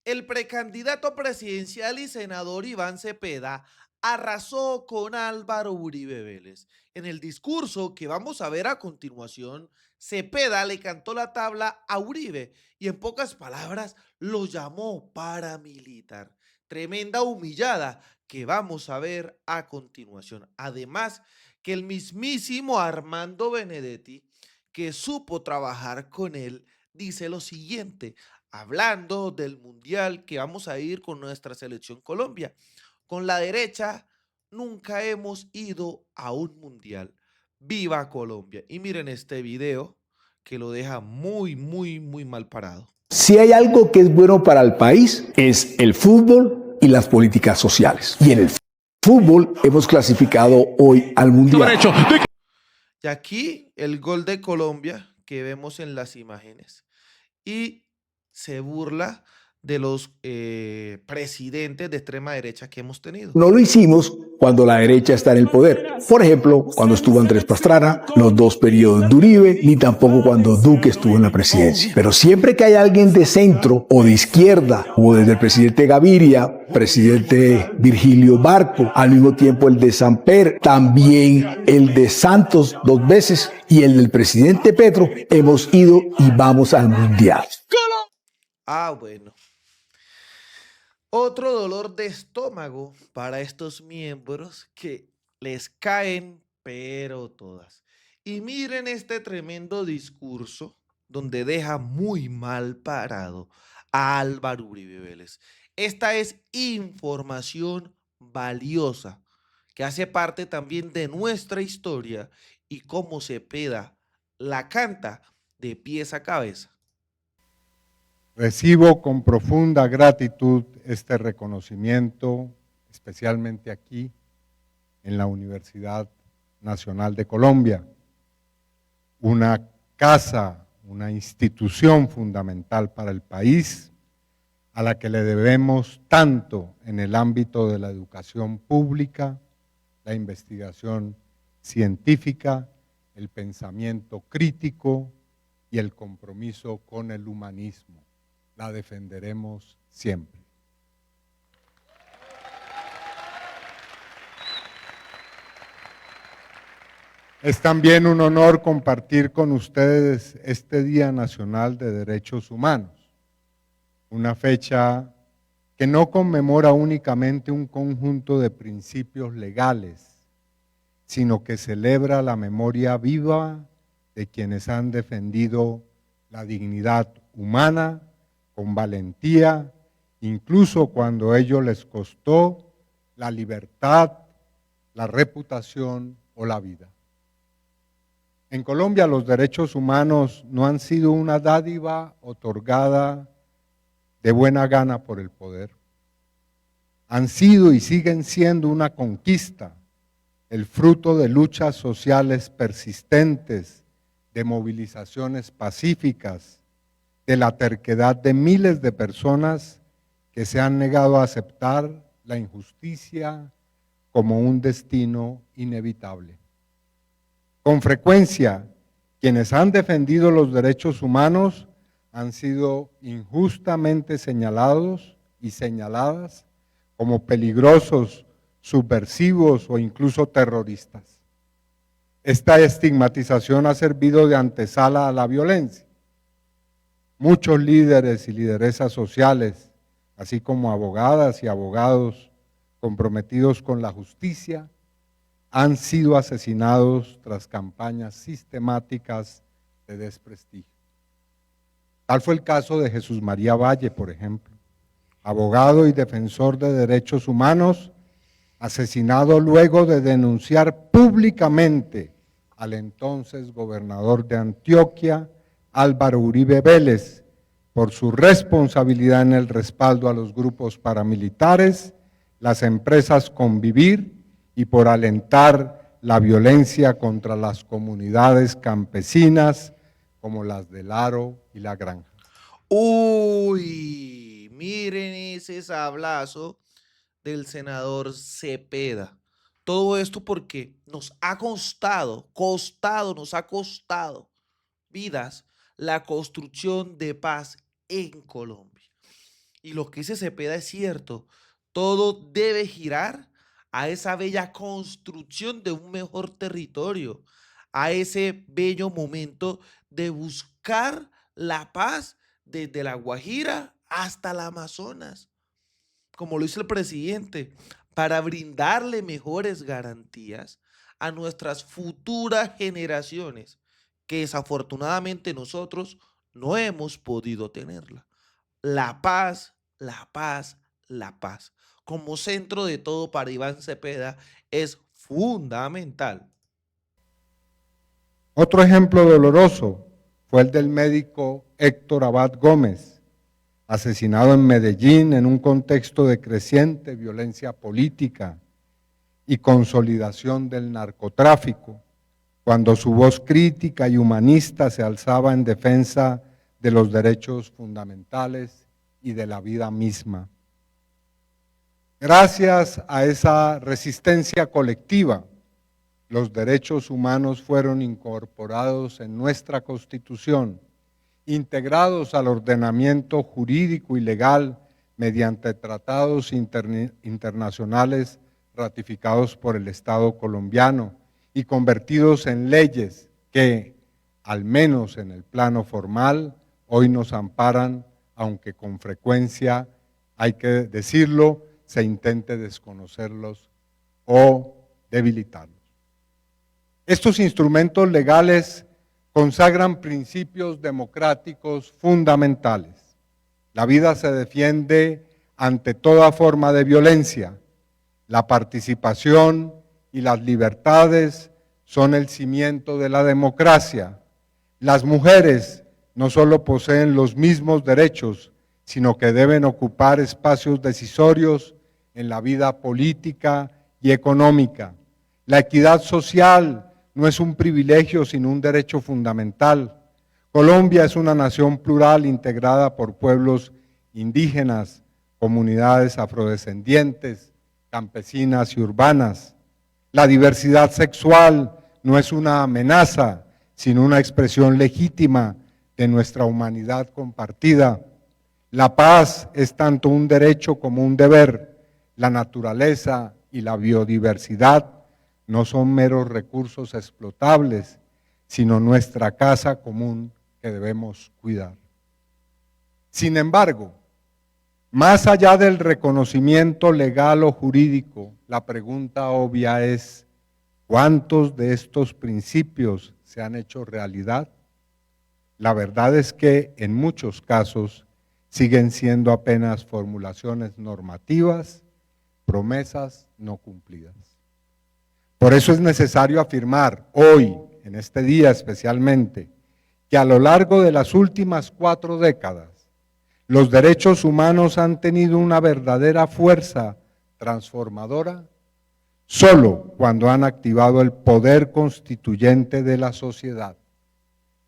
El precandidato presidencial y senador Iván Cepeda arrasó con Álvaro Uribe Vélez. En el discurso que vamos a ver a continuación, Cepeda le cantó la tabla a Uribe y en pocas palabras lo llamó paramilitar. Tremenda humillada que vamos a ver a continuación. Además, que el mismísimo Armando Benedetti, que supo trabajar con él, dice lo siguiente, hablando del mundial que vamos a ir con nuestra selección Colombia. Con la derecha nunca hemos ido a un mundial. ¡Viva Colombia! Y miren este video que lo deja muy mal parado. Si hay algo que es bueno para el país, es el fútbol y las políticas sociales. Y en el fútbol hemos clasificado hoy al Mundial. Y aquí el gol de Colombia que vemos en las imágenes. Y se burla de los presidentes de extrema derecha que hemos tenido. No lo hicimos cuando la derecha está en el poder. Por ejemplo, cuando estuvo Andrés Pastrana, los 2 periodos de Uribe, ni tampoco cuando Duque estuvo en la presidencia. Pero siempre que hay alguien de centro o de izquierda, como desde el presidente Gaviria, presidente Virgilio Barco, al mismo tiempo el de Samper, también el de Santos 2 veces y el del presidente Petro, hemos ido y vamos al Mundial. Bueno. Otro dolor de estómago para estos miembros que les caen, pero todas. Y miren este tremendo discurso donde deja muy mal parado a Álvaro Uribe Vélez. Esta es información valiosa que hace parte también de nuestra historia y cómo Cepeda la canta de pies a cabeza. Recibo con profunda gratitud este reconocimiento, especialmente aquí en la Universidad Nacional de Colombia, una casa, una institución fundamental para el país, a la que le debemos tanto en el ámbito de la educación pública, la investigación científica, el pensamiento crítico y el compromiso con el humanismo. La defenderemos siempre. Es también un honor compartir con ustedes este Día Nacional de Derechos Humanos, una fecha que no conmemora únicamente un conjunto de principios legales, sino que celebra la memoria viva de quienes han defendido la dignidad humana con valentía, incluso cuando ello les costó la libertad, la reputación o la vida. En Colombia los derechos humanos no han sido una dádiva otorgada de buena gana por el poder. Han sido y siguen siendo una conquista, el fruto de luchas sociales persistentes, de movilizaciones pacíficas, de la terquedad de miles de personas que se han negado a aceptar la injusticia como un destino inevitable. Con frecuencia, quienes han defendido los derechos humanos han sido injustamente señalados y señaladas como peligrosos, subversivos o incluso terroristas. Esta estigmatización ha servido de antesala a la violencia. Muchos líderes y lideresas sociales, así como abogadas y abogados comprometidos con la justicia, han sido asesinados tras campañas sistemáticas de desprestigio. Tal fue el caso de Jesús María Valle, por ejemplo, abogado y defensor de derechos humanos, asesinado luego de denunciar públicamente al entonces gobernador de Antioquia, Álvaro Uribe Vélez, por su responsabilidad en el respaldo a los grupos paramilitares, las empresas Convivir y por alentar la violencia contra las comunidades campesinas como las del Aro y La Granja. Uy, miren ese sablazo del senador Cepeda. Todo esto porque nos ha nos ha costado vidas la construcción de paz en Colombia. Y lo que dice Cepeda es cierto, todo debe girar a esa bella construcción de un mejor territorio, a ese bello momento de buscar la paz desde la Guajira hasta la Amazonas, como lo hizo el presidente, para brindarle mejores garantías a nuestras futuras generaciones, que desafortunadamente nosotros no hemos podido tenerla. La paz, la paz, la paz, como centro de todo para Iván Cepeda, es fundamental. Otro ejemplo doloroso fue el del médico Héctor Abad Gómez, asesinado en Medellín en un contexto de creciente violencia política y consolidación del narcotráfico, cuando su voz crítica y humanista se alzaba en defensa de los derechos fundamentales y de la vida misma. Gracias a esa resistencia colectiva, los derechos humanos fueron incorporados en nuestra Constitución, integrados al ordenamiento jurídico y legal mediante tratados internacionales ratificados por el Estado colombiano y convertidos en leyes que, al menos en el plano formal, hoy nos amparan, aunque con frecuencia, hay que decirlo, se intente desconocerlos o debilitarlos. Estos instrumentos legales consagran principios democráticos fundamentales. La vida se defiende ante toda forma de violencia. La participación y las libertades son el cimiento de la democracia. Las mujeres no solo poseen los mismos derechos, sino que deben ocupar espacios decisorios en la vida política y económica. La equidad social no es un privilegio, sino un derecho fundamental. Colombia es una nación plural integrada por pueblos indígenas, comunidades afrodescendientes, campesinas y urbanas. La diversidad sexual no es una amenaza, sino una expresión legítima de nuestra humanidad compartida. La paz es tanto un derecho como un deber. La naturaleza y la biodiversidad no son meros recursos explotables, sino nuestra casa común que debemos cuidar. Sin embargo, más allá del reconocimiento legal o jurídico, la pregunta obvia es, ¿cuántos de estos principios se han hecho realidad? La verdad es que en muchos casos siguen siendo apenas formulaciones normativas, promesas no cumplidas. Por eso es necesario afirmar hoy, en este día especialmente, que a lo largo de las últimas 4 décadas, los derechos humanos han tenido una verdadera fuerza transformadora solo cuando han activado el poder constituyente de la sociedad.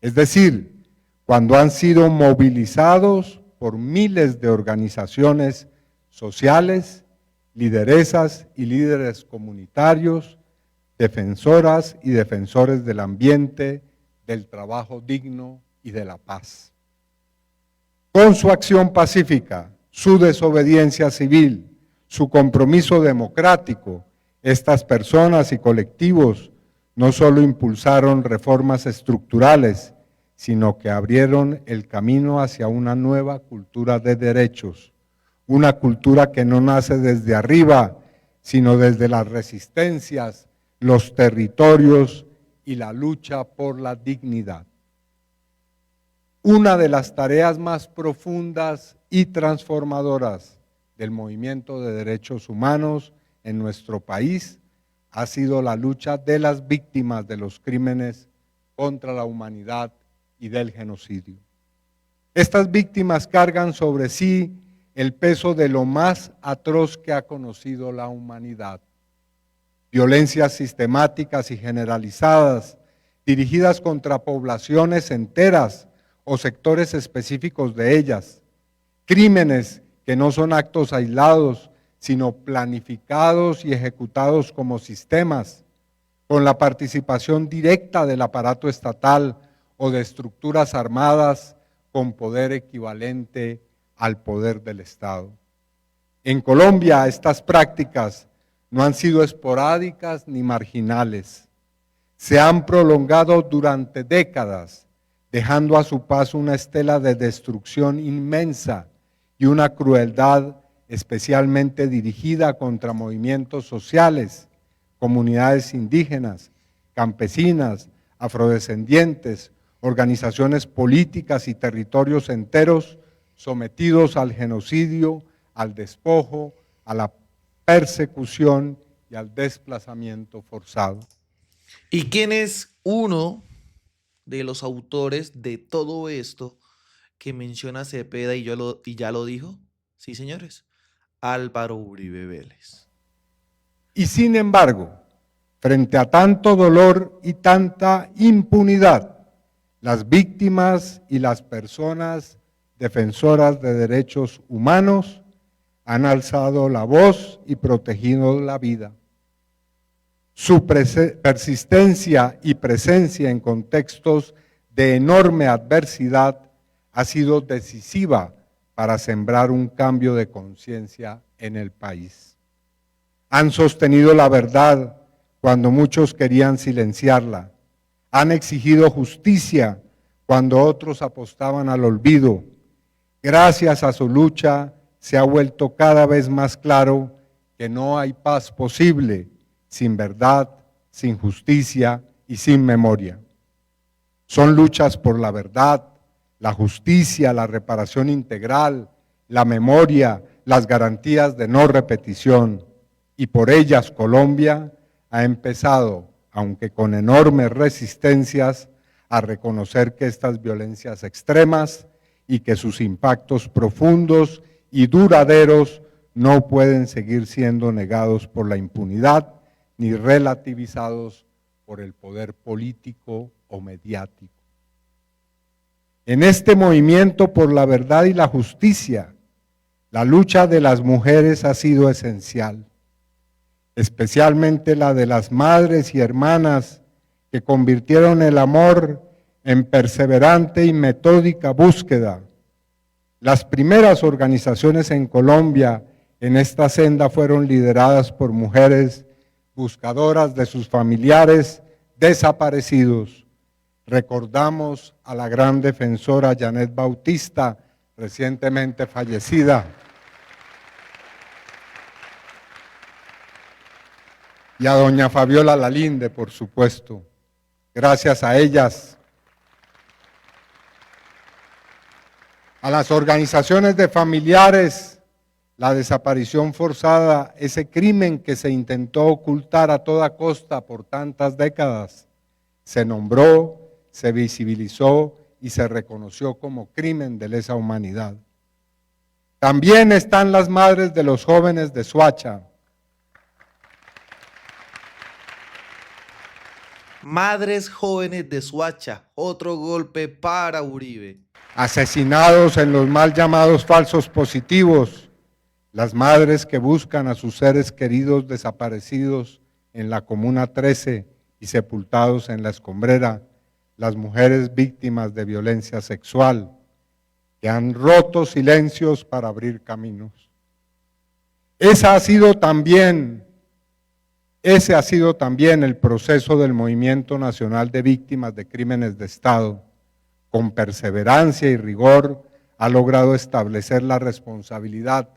Es decir, cuando han sido movilizados por miles de organizaciones sociales, lideresas y líderes comunitarios, defensoras y defensores del ambiente, del trabajo digno y de la paz. Con su acción pacífica, su desobediencia civil, su compromiso democrático, estas personas y colectivos no solo impulsaron reformas estructurales, sino que abrieron el camino hacia una nueva cultura de derechos, una cultura que no nace desde arriba, sino desde las resistencias, los territorios y la lucha por la dignidad. Una de las tareas más profundas y transformadoras del movimiento de derechos humanos en nuestro país ha sido la lucha de las víctimas de los crímenes contra la humanidad y del genocidio. Estas víctimas cargan sobre sí el peso de lo más atroz que ha conocido la humanidad. Violencias sistemáticas y generalizadas dirigidas contra poblaciones enteras o sectores específicos de ellas, crímenes que no son actos aislados, sino planificados y ejecutados como sistemas, con la participación directa del aparato estatal o de estructuras armadas con poder equivalente al poder del Estado. En Colombia estas prácticas no han sido esporádicas ni marginales. Se han prolongado durante décadas, dejando a su paso una estela de destrucción inmensa y una crueldad especialmente dirigida contra movimientos sociales, comunidades indígenas, campesinas, afrodescendientes, organizaciones políticas y territorios enteros sometidos al genocidio, al despojo, a la persecución y al desplazamiento forzado. ¿Y quién es uno de los autores de todo esto que menciona Cepeda y ya lo dijo? Sí, señores, Álvaro Uribe Vélez. Y sin embargo, frente a tanto dolor y tanta impunidad, las víctimas y las personas defensoras de derechos humanos han alzado la voz y protegido la vida. Su persistencia y presencia en contextos de enorme adversidad ha sido decisiva para sembrar un cambio de conciencia en el país. Han sostenido la verdad cuando muchos querían silenciarla. Han exigido justicia cuando otros apostaban al olvido. Gracias a su lucha se ha vuelto cada vez más claro que no hay paz posible sin verdad, sin justicia y sin memoria. Son luchas por la verdad, la justicia, la reparación integral, la memoria, las garantías de no repetición. Y por ellas Colombia ha empezado, aunque con enormes resistencias, a reconocer que estas violencias extremas y que sus impactos profundos y duraderos no pueden seguir siendo negados por la impunidad ni relativizados por el poder político o mediático. En este movimiento por la verdad y la justicia, la lucha de las mujeres ha sido esencial, especialmente la de las madres y hermanas que convirtieron el amor en perseverante y metódica búsqueda. Las primeras organizaciones en Colombia en esta senda fueron lideradas por mujeres buscadoras de sus familiares desaparecidos. Recordamos a la gran defensora Janet Bautista, recientemente fallecida, y a doña Fabiola Lalinde, por supuesto. Gracias a ellas. A las organizaciones de familiares, la desaparición forzada, ese crimen que se intentó ocultar a toda costa por tantas décadas, se nombró, se visibilizó y se reconoció como crimen de lesa humanidad. También están las madres de los jóvenes de Soacha. Madres jóvenes de Soacha, otro golpe para Uribe. Asesinados en los mal llamados falsos positivos, las madres que buscan a sus seres queridos desaparecidos en la Comuna 13 y sepultados en la Escombrera, las mujeres víctimas de violencia sexual, que han roto silencios para abrir caminos. Ese ha sido también el proceso del Movimiento Nacional de Víctimas de Crímenes de Estado. Con perseverancia y rigor ha logrado establecer la responsabilidad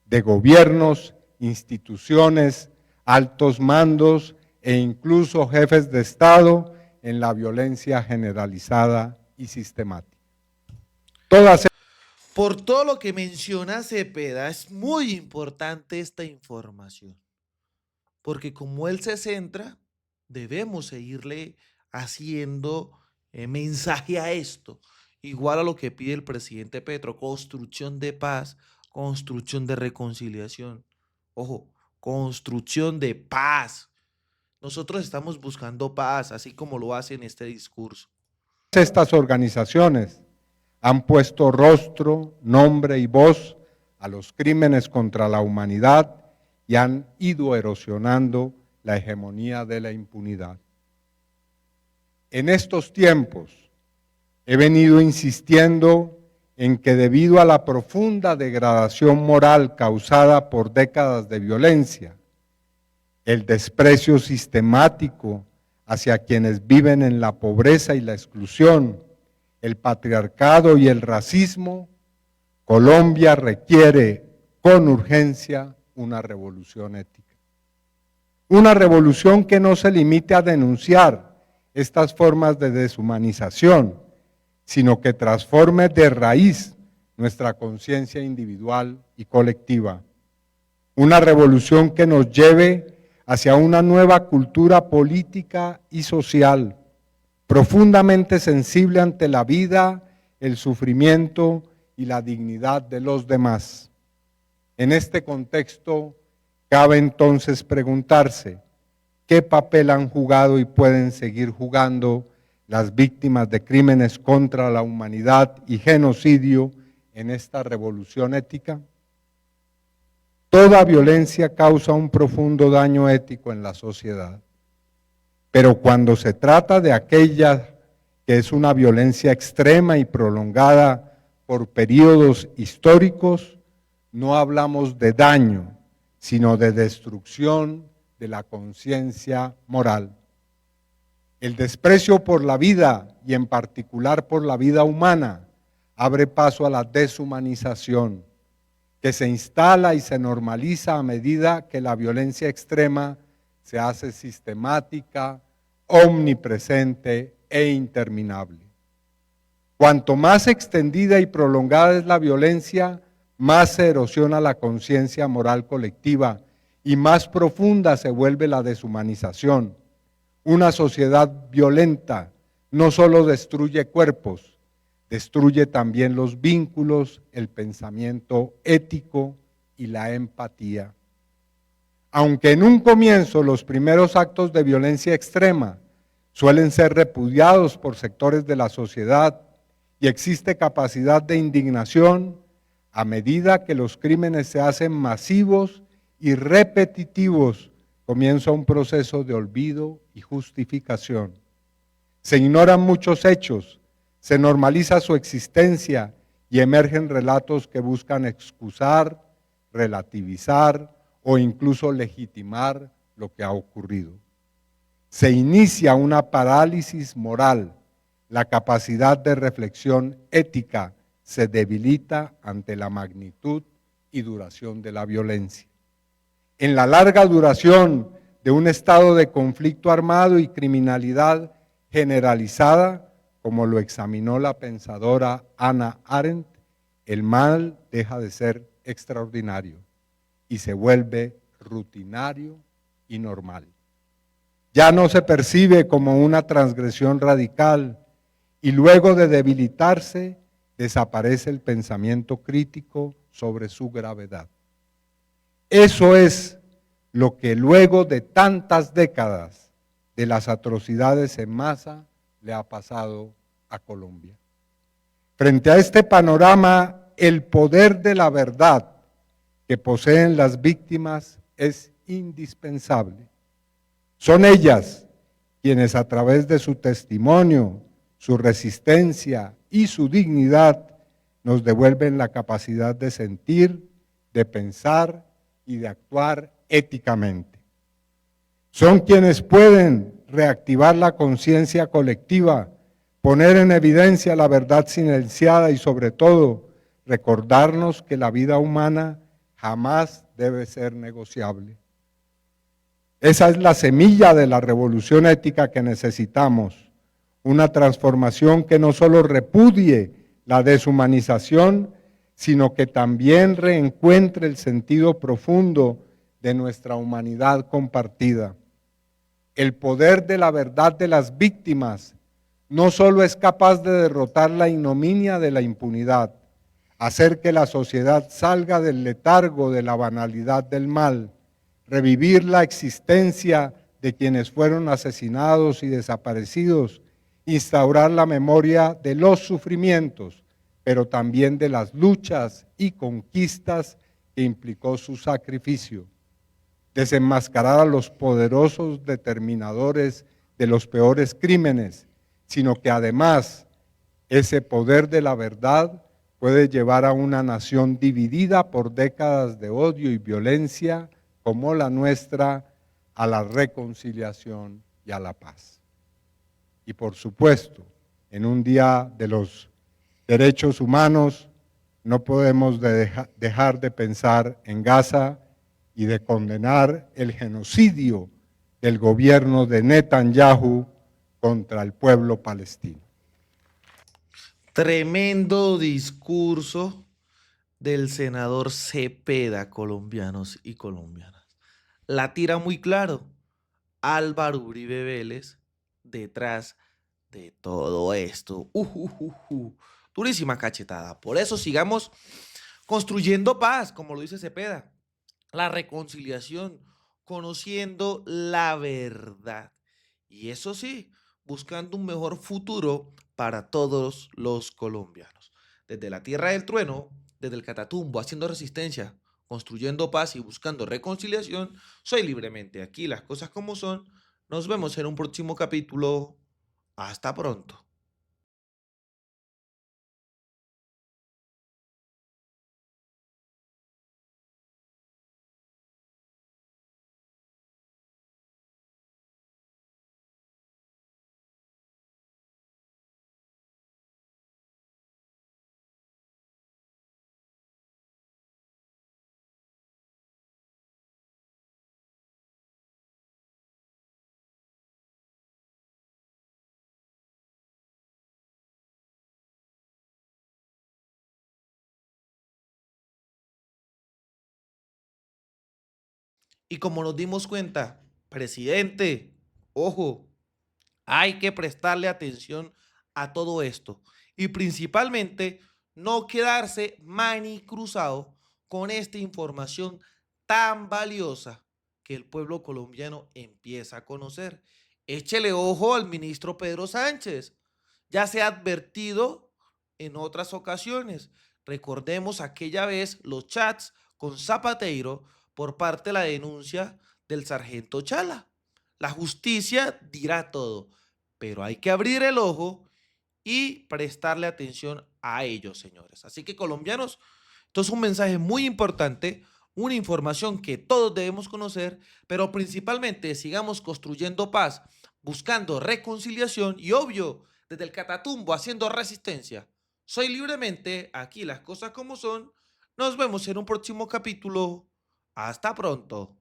de gobiernos, instituciones, altos mandos e incluso jefes de Estado en la violencia generalizada y sistemática. Por todo lo que menciona Cepeda, es muy importante esta información, porque como él se centra, debemos seguirle haciendo mensaje a esto, igual a lo que pide el presidente Petro: construcción de paz, construcción de reconciliación. Ojo, construcción de paz. Nosotros estamos buscando paz, así como lo hace en este discurso. Estas organizaciones han puesto rostro, nombre y voz a los crímenes contra la humanidad y han ido erosionando la hegemonía de la impunidad. En estos tiempos he venido insistiendo en que debido a la profunda degradación moral causada por décadas de violencia, el desprecio sistemático hacia quienes viven en la pobreza y la exclusión, el patriarcado y el racismo, Colombia requiere con urgencia una revolución ética. Una revolución que no se limite a denunciar estas formas de deshumanización, sino que transforme de raíz nuestra conciencia individual y colectiva. Una revolución que nos lleve hacia una nueva cultura política y social, profundamente sensible ante la vida, el sufrimiento y la dignidad de los demás. En este contexto, cabe entonces preguntarse, ¿qué papel han jugado y pueden seguir jugando las víctimas de crímenes contra la humanidad y genocidio en esta revolución ética? Toda violencia causa un profundo daño ético en la sociedad, pero cuando se trata de aquella que es una violencia extrema y prolongada por periodos históricos, no hablamos de daño, sino de destrucción de la conciencia moral. El desprecio por la vida, y en particular por la vida humana, abre paso a la deshumanización, que se instala y se normaliza a medida que la violencia extrema se hace sistemática, omnipresente e interminable. Cuanto más extendida y prolongada es la violencia, más se erosiona la conciencia moral colectiva y más profunda se vuelve la deshumanización. Una sociedad violenta no solo destruye cuerpos, destruye también los vínculos, el pensamiento ético y la empatía. Aunque en un comienzo los primeros actos de violencia extrema suelen ser repudiados por sectores de la sociedad y existe capacidad de indignación, a medida que los crímenes se hacen masivos y repetitivos, comienza un proceso de olvido y justificación. Se ignoran muchos hechos, se normaliza su existencia y emergen relatos que buscan excusar, relativizar o incluso legitimar lo que ha ocurrido. Se inicia una parálisis moral, la capacidad de reflexión ética se debilita ante la magnitud y duración de la violencia. En la larga duración de un estado de conflicto armado y criminalidad generalizada, como lo examinó la pensadora Hannah Arendt, el mal deja de ser extraordinario y se vuelve rutinario y normal. Ya no se percibe como una transgresión radical y luego de debilitarse, desaparece el pensamiento crítico sobre su gravedad. Eso es lo que luego de tantas décadas de las atrocidades en masa le ha pasado a Colombia. Frente a este panorama, el poder de la verdad que poseen las víctimas es indispensable. Son ellas quienes a través de su testimonio, su resistencia y su dignidad nos devuelven la capacidad de sentir, de pensar y de actuar éticamente. Son quienes pueden reactivar la conciencia colectiva, poner en evidencia la verdad silenciada y sobre todo recordarnos que la vida humana jamás debe ser negociable. Esa es la semilla de la revolución ética que necesitamos, una transformación que no solo repudie la deshumanización, sino que también reencuentre el sentido profundo de nuestra humanidad compartida. El poder de la verdad de las víctimas no solo es capaz de derrotar la ignominia de la impunidad, hacer que la sociedad salga del letargo de la banalidad del mal, revivir la existencia de quienes fueron asesinados y desaparecidos, instaurar la memoria de los sufrimientos, pero también de las luchas y conquistas que implicó su sacrificio, desenmascarar a los poderosos determinadores de los peores crímenes, sino que además ese poder de la verdad puede llevar a una nación dividida por décadas de odio y violencia como la nuestra a la reconciliación y a la paz. Y por supuesto, en un día de los derechos humanos, no podemos dejar de pensar en Gaza y de condenar el genocidio del gobierno de Netanyahu contra el pueblo palestino. Tremendo discurso del senador Cepeda, colombianos y colombianas. La tira muy claro. Álvaro Uribe Vélez detrás de todo esto. Durísima cachetada. Por eso sigamos construyendo paz, como lo dice Cepeda. La reconciliación, conociendo la verdad. Y eso sí, buscando un mejor futuro para todos los colombianos. Desde la tierra del trueno, desde el Catatumbo, haciendo resistencia, construyendo paz y buscando reconciliación, soy libremente aquí, las cosas como son. Nos vemos en un próximo capítulo. Hasta pronto. Y como nos dimos cuenta, presidente, ojo, hay que prestarle atención a todo esto y principalmente no quedarse manicruzado con esta información tan valiosa que el pueblo colombiano empieza a conocer. Échele ojo al ministro Pedro Sánchez. Ya se ha advertido en otras ocasiones. Recordemos aquella vez los chats con Zapateiro por parte de la denuncia del sargento Chala. La justicia dirá todo, pero hay que abrir el ojo y prestarle atención a ellos, señores. Así que colombianos, esto es un mensaje muy importante, una información que todos debemos conocer, pero principalmente sigamos construyendo paz, buscando reconciliación y obvio, desde el Catatumbo haciendo resistencia. Soy libremente, aquí las cosas como son. Nos vemos en un próximo capítulo. Hasta pronto.